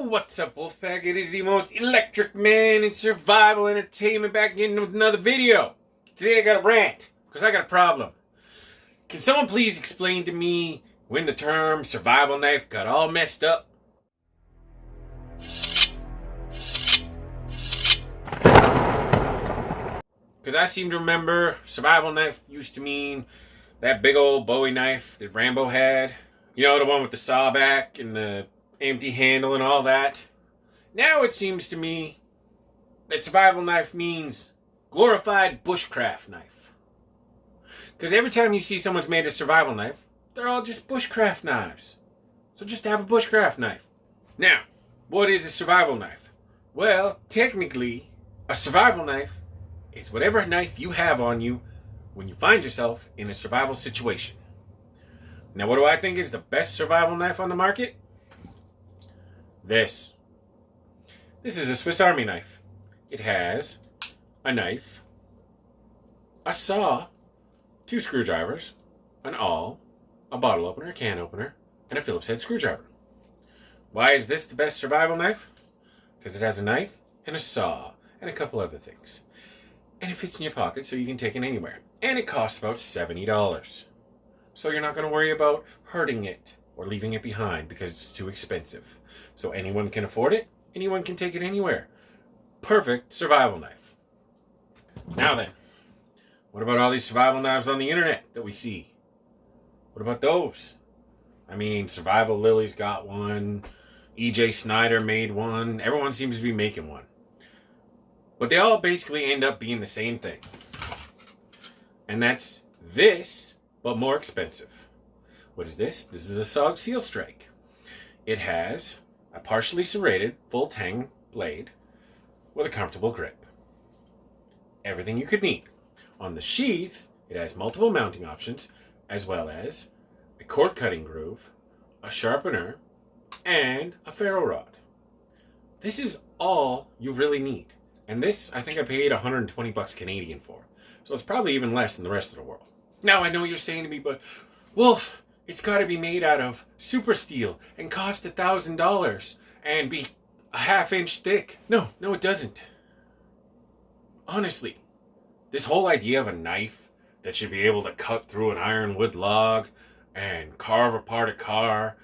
What's up, Wolfpack? It is the most electric man in survival entertainment back in with another video. Today I got a rant, because I got a problem. Can someone please explain to me when the term survival knife got all messed up? Because I seem to remember survival knife used to mean that big old Bowie knife that Rambo had. You know, the one with the saw back and the empty handle and all that. Now it seems to me that survival knife means glorified bushcraft knife. Because every time you see someone's made a survival knife, they're all just bushcraft knives. So just have a bushcraft knife. Now, what is a survival knife? Well, technically, a survival knife is whatever knife you have on you when you find yourself in a survival situation. Now, what do I think is the best survival knife on the market? This is a Swiss Army knife. It has a knife, a saw, 2 screwdrivers, an awl, a bottle opener, a can opener, and a Phillips head screwdriver. Why is this the best survival knife? Because it has a knife and a saw and a couple other things. And it fits in your pocket so you can take it anywhere. And it costs about $70. So you're not going to worry about hurting it or leaving it behind because it's too expensive. So anyone can afford it, anyone can take it anywhere. Perfect survival knife. Now then, what about all these survival knives on the internet that we see? What about those? I mean, Survival Lily's got one, EJ Snyder made one, everyone seems to be making one. But they all basically end up being the same thing. And that's this, but more expensive. What is this? This is a SOG Seal Strike. It has a partially serrated, full tang blade with a comfortable grip. Everything you could need. On the sheath, it has multiple mounting options, as well as a cord cutting groove, a sharpener, and a ferro rod. This is all you really need. And this, I think I paid 120 bucks Canadian for. So it's probably even less than the rest of the world. Now, I know you're saying to me, but Wolf, it's got to be made out of super steel and cost $1,000 and be a half-inch thick. No, it doesn't. Honestly, this whole idea of a knife that should be able to cut through an ironwood log and carve apart a car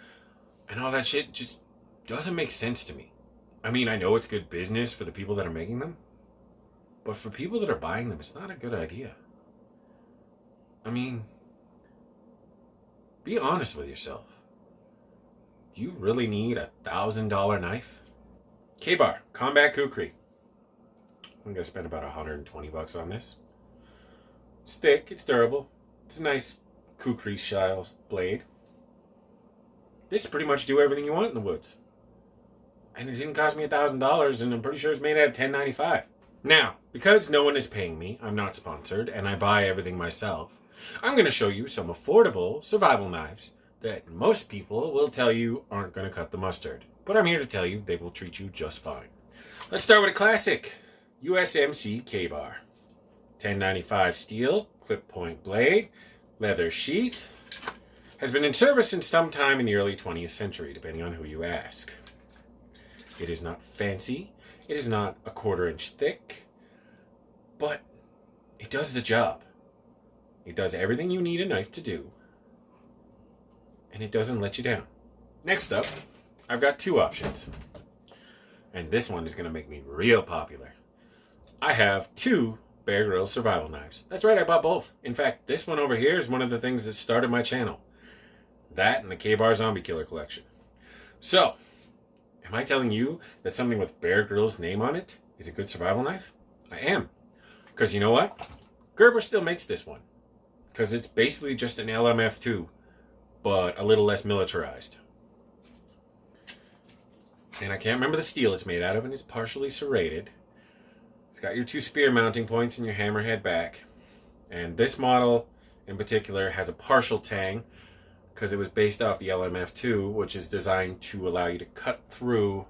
and all that shit just doesn't make sense to me. I mean, I know it's good business for the people that are making them, but for people that are buying them, it's not a good idea. I mean, be honest with yourself. Do you really need a $1,000 knife? K-Bar, Combat Kukri. I'm gonna spend about 120 bucks on this. It's thick, it's durable. It's a nice Kukri style blade. This pretty much do everything you want in the woods. And it didn't cost me $1,000, and I'm pretty sure it's made out of 1095. Now, because no one is paying me, I'm not sponsored, and I buy everything myself, I'm going to show you some affordable survival knives that most people will tell you aren't going to cut the mustard. But I'm here to tell you they will treat you just fine. Let's start with a classic. USMC K-Bar. 1095 steel, clip point blade, leather sheath. Has been in service since sometime in the early 20th century, depending on who you ask. It is not fancy. It is not a 1/4 inch thick. But it does the job. It does everything you need a knife to do. And it doesn't let you down. Next up, I've got 2 options. And this one is going to make me real popular. I have 2 Bear Grylls survival knives. That's right, I bought both. In fact, this one over here is one of the things that started my channel. That and the K-Bar Zombie Killer collection. So, am I telling you that something with Bear Grylls' name on it is a good survival knife? I am. Because you know what? Gerber still makes this one. Because it's basically just an LMF2, but a little less militarized. And I can't remember the steel it's made out of, and it's partially serrated. It's got your 2 spear mounting points and your hammerhead back. And this model in particular has a partial tang, because it was based off the LMF2, which is designed to allow you to cut through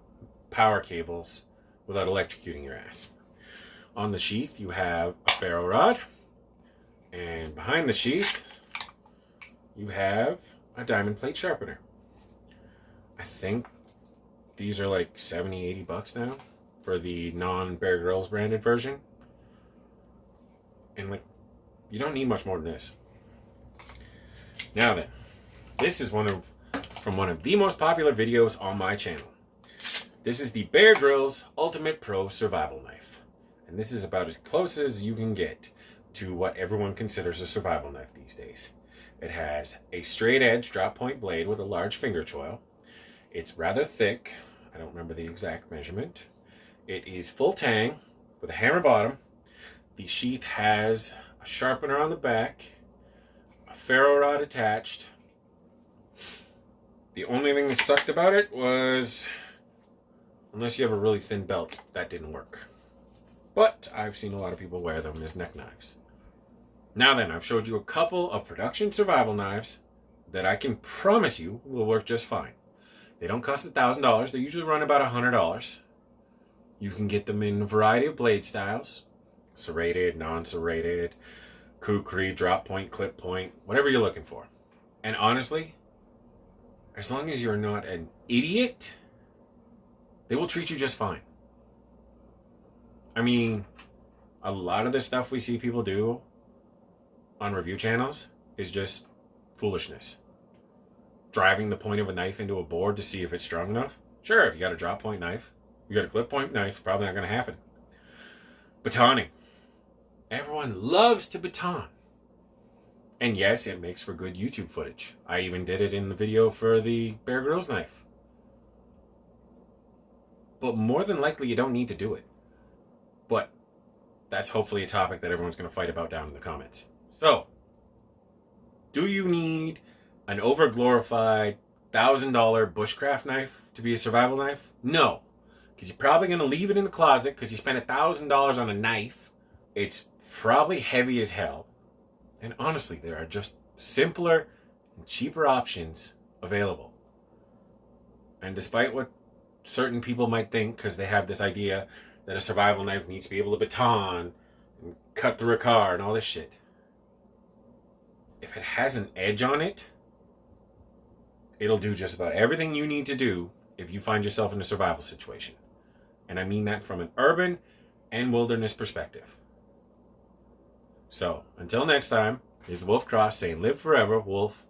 power cables without electrocuting your ass. On the sheath, you have a ferro rod. And behind the sheath, you have a diamond plate sharpener. I think these are like 70, 80 bucks now for the non-Bear Grylls branded version. And like, you don't need much more than this. Now then, this is from one of the most popular videos on my channel. This is the Bear Grylls Ultimate Pro Survival Knife. And this is about as close as you can get to what everyone considers a survival knife these days. It has a straight edge drop point blade with a large finger choil. It's rather thick. I don't remember the exact measurement. It is full tang with a hammer bottom. The sheath has a sharpener on the back, a ferro rod attached. The only thing that sucked about it was, unless you have a really thin belt, that didn't work. But I've seen a lot of people wear them as neck knives. Now then, I've showed you a couple of production survival knives that I can promise you will work just fine. They don't cost $1,000. They usually run about $100. You can get them in a variety of blade styles. Serrated, non-serrated, kukri, drop point, clip point, whatever you're looking for. And honestly, as long as you're not an idiot, they will treat you just fine. I mean, a lot of the stuff we see people do on review channels is just foolishness. Driving the point of a knife into a board to see if it's strong enough. Sure, if you got a drop point knife, you got a clip point knife, probably not going to happen. Batoning. Everyone loves to baton. And yes, it makes for good YouTube footage. I even did it in the video for the Bear Grylls knife. But more than likely, you don't need to do it. But that's hopefully a topic that everyone's going to fight about down in the comments. So, do you need an over-glorified $1,000 bushcraft knife to be a survival knife? No. Because you're probably going to leave it in the closet because you spent $1,000 on a knife. It's probably heavy as hell. And honestly, there are just simpler and cheaper options available. And despite what certain people might think, because they have this idea that a survival knife needs to be able to baton and cut through a car and all this shit. If it has an edge on it, it'll do just about everything you need to do if you find yourself in a survival situation. And I mean that from an urban and wilderness perspective. So, until next time, here's the Wolf Cross saying live forever, Wolf.